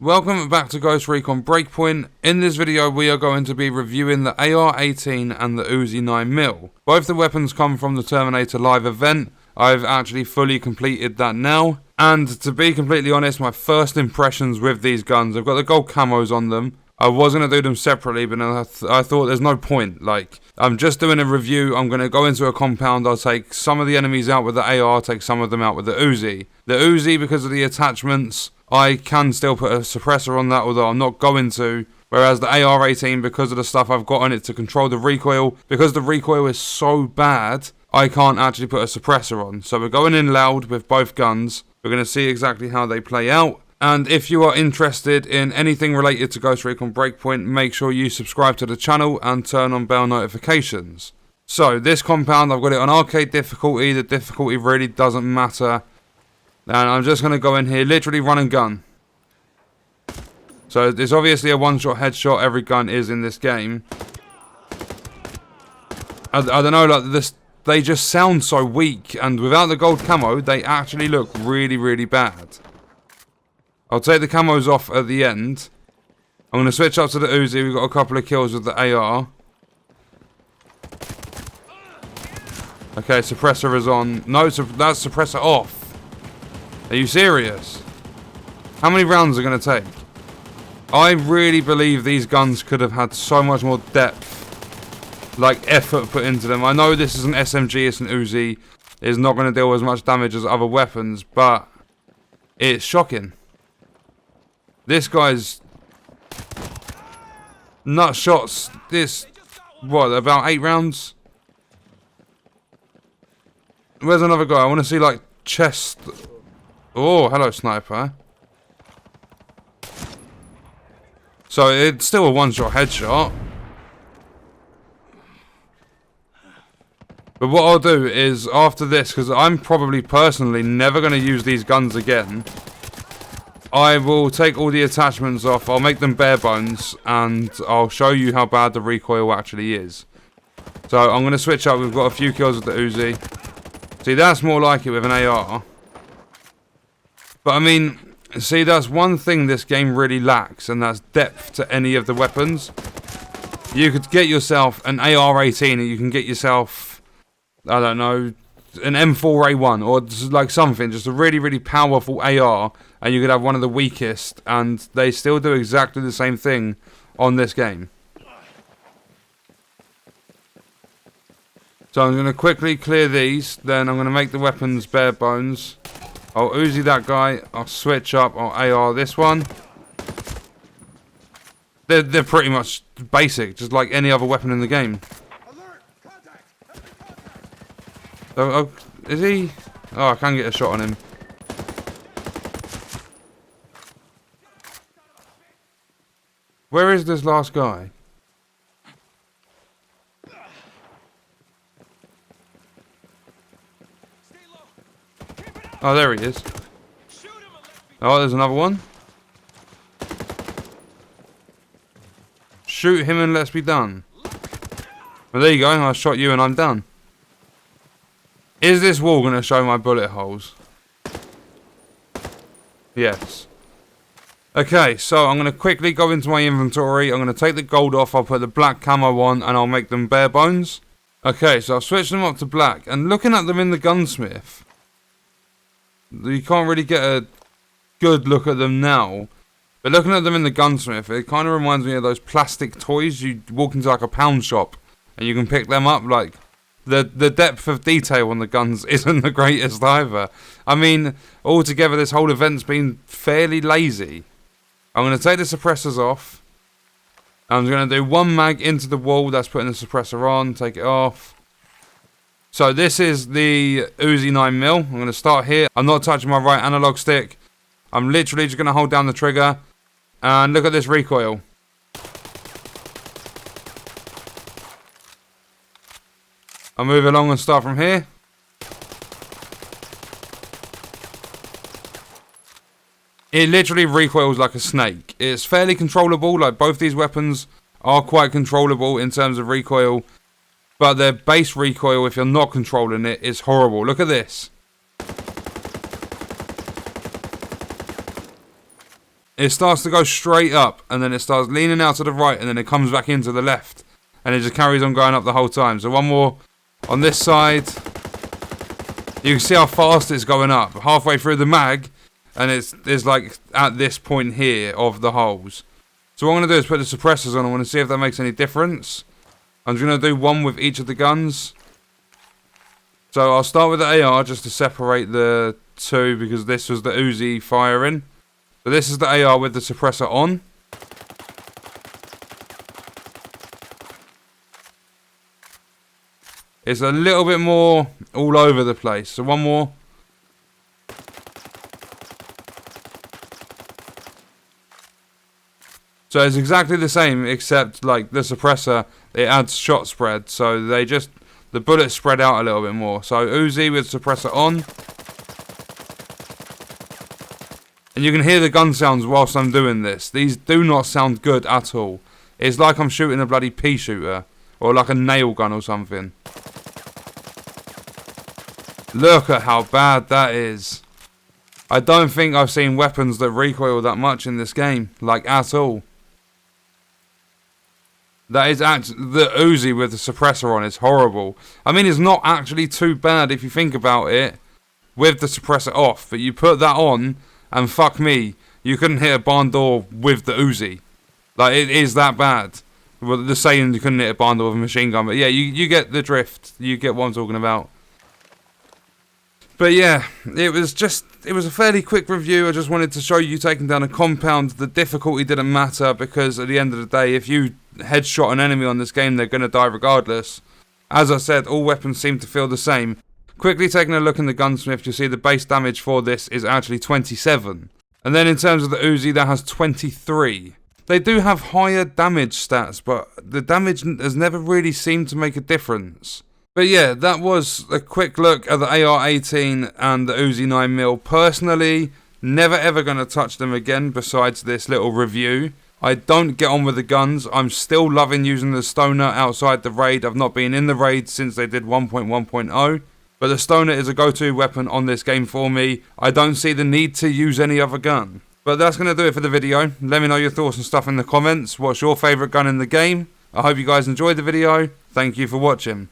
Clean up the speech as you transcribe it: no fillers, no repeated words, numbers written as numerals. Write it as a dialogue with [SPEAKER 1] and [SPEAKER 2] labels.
[SPEAKER 1] Welcome back to Ghost Recon Breakpoint. In this video we are going to be reviewing the AR-18 and the Uzi 9mm. Both the weapons come from the Terminator live event. I've actually fully completed that now. And to be completely honest, my first impressions with these guns, I've got the gold camos on them. I was going to do them separately, but I thought there's no point. Like, I'm just doing a review. I'm going to go into a compound. I'll take some of the enemies out with the AR, take some of them out with the Uzi. The Uzi, because of the attachments, I can still put a suppressor on that, although I'm not going to. Whereas the AR-18, because of the stuff I've got on it to control the recoil, because the recoil is so bad, I can't actually put a suppressor on. So we're going in loud with both guns. We're going to see exactly how they play out. And if you are interested in anything related to Ghost Recon Breakpoint, make sure you subscribe to the channel and turn on bell notifications. So this compound, I've got it on arcade difficulty. The difficulty really doesn't matter. And I'm just going to go in here, literally run and gun. So there's obviously a one-shot headshot. Every gun is in this game. I don't know, like this, they just sound so weak. And without the gold camo, they actually look really, really bad. I'll take the camos off at the end. I'm going to switch up to the Uzi. We've got a couple of kills with the AR. Okay, suppressor is on. No, that's suppressor off. Are you serious? How many rounds are going to take? I really believe these guns could have had so much more depth, like effort put into them. I know this is an SMG, it's an Uzi. It's not going to deal as much damage as other weapons, but it's shocking. This guy's nut shots. This, what, about 8 rounds? Where's another guy? I want to see like chest. Oh, hello sniper. So it's still a one-shot headshot. But what I'll do is after this, because I'm probably personally never going to use these guns again, I will take all the attachments off, I'll make them bare bones, and I'll show you how bad the recoil actually is. So I'm going to switch up. We've got a few kills with the Uzi. See, that's more like it with an AR. But I mean, see, that's one thing this game really lacks, and that's depth to any of the weapons. You could get yourself an AR-18, and you can get yourself, I don't know, an M4A1, or just like something, just a really, really powerful AR, and you could have one of the weakest, and they still do exactly the same thing on this game. So I'm going to quickly clear these, then I'm going to make the weapons bare bones. I'll Uzi that guy, I'll switch up, I'll AR this one. They're pretty much basic, just like any other weapon in the game. Oh, is he? Oh, I can get a shot on him. Where is this last guy? Oh, there he is. Oh, there's another one. Shoot him and let's be done. Well, there you go. I shot you and I'm done. Is this wall going to show my bullet holes? Yes. Okay, so I'm going to quickly go into my inventory. I'm going to take the gold off. I'll put the black camo on and I'll make them bare bones. Okay, so I've switched them up to black. And looking at them in the gunsmith, you can't really get a good look at them now. But looking at them in the gunsmith, it kind of reminds me of those plastic toys. You walk into like a pound shop and you can pick them up. Like, the depth of detail on the guns isn't the greatest either. I mean, altogether this whole event's been fairly lazy. I'm going to take the suppressors off. I'm going to do one mag into the wall. That's putting the suppressor on. Take it off. So this is the Uzi 9mm. I'm going to start here. I'm not touching my right analog stick. I'm literally just going to hold down the trigger. And look at this recoil. I'll move along and start from here. It literally recoils like a snake. It's fairly controllable. Like, both these weapons are quite controllable in terms of recoil. But their base recoil, if you're not controlling it, is horrible. Look at this. it starts to go straight up, and then it starts leaning out to the right, and then it comes back into the left. And it just carries on going up the whole time. So one more on this side. You can see how fast it's going up. Halfway through the mag, and it's like at this point here of the holes. So what I'm going to do is put the suppressors on. I want to see if that makes any difference. I'm just going to do one with each of the guns. So I'll start with the AR just to separate the two, because this was the Uzi firing. So this is the AR with the suppressor on. It's a little bit more all over the place. So one more. So it's exactly the same, except like the suppressor, it adds shot spread. So the bullets spread out a little bit more. So Uzi with suppressor on. And you can hear the gun sounds whilst I'm doing this. These do not sound good at all. It's like I'm shooting a bloody pea shooter. Or like a nail gun or something. Look at how bad that is. I don't think I've seen weapons that recoil that much in this game. Like, at all. That is actually... The Uzi with the suppressor on is horrible. I mean, it's not actually too bad if you think about it. With the suppressor off. But you put that on, and fuck me, you couldn't hit a barn door with the Uzi. Like, it is that bad. Well, the saying you couldn't hit a barn door with a machine gun. But yeah, you get the drift. You get what I'm talking about. But yeah, it was a fairly quick review. I just wanted to show you taking down a compound. The difficulty didn't matter, because at the end of the day, if you headshot an enemy on this game, they're going to die regardless. As I said, all weapons seem to feel the same. Quickly taking a look in the gunsmith, you'll see the base damage for this is actually 27. And then in terms of the Uzi, that has 23. They do have higher damage stats, but the damage has never really seemed to make a difference. But yeah, that was a quick look at the AR-18 and the Uzi 9mm. Personally, never ever going to touch them again besides this little review. I don't get on with the guns. I'm still loving using the Stoner outside the raid. I've not been in the raid since they did 1.1.0. But the Stoner is a go-to weapon on this game for me. I don't see the need to use any other gun. But that's going to do it for the video. Let me know your thoughts and stuff in the comments. What's your favourite gun in the game? I hope you guys enjoyed the video. Thank you for watching.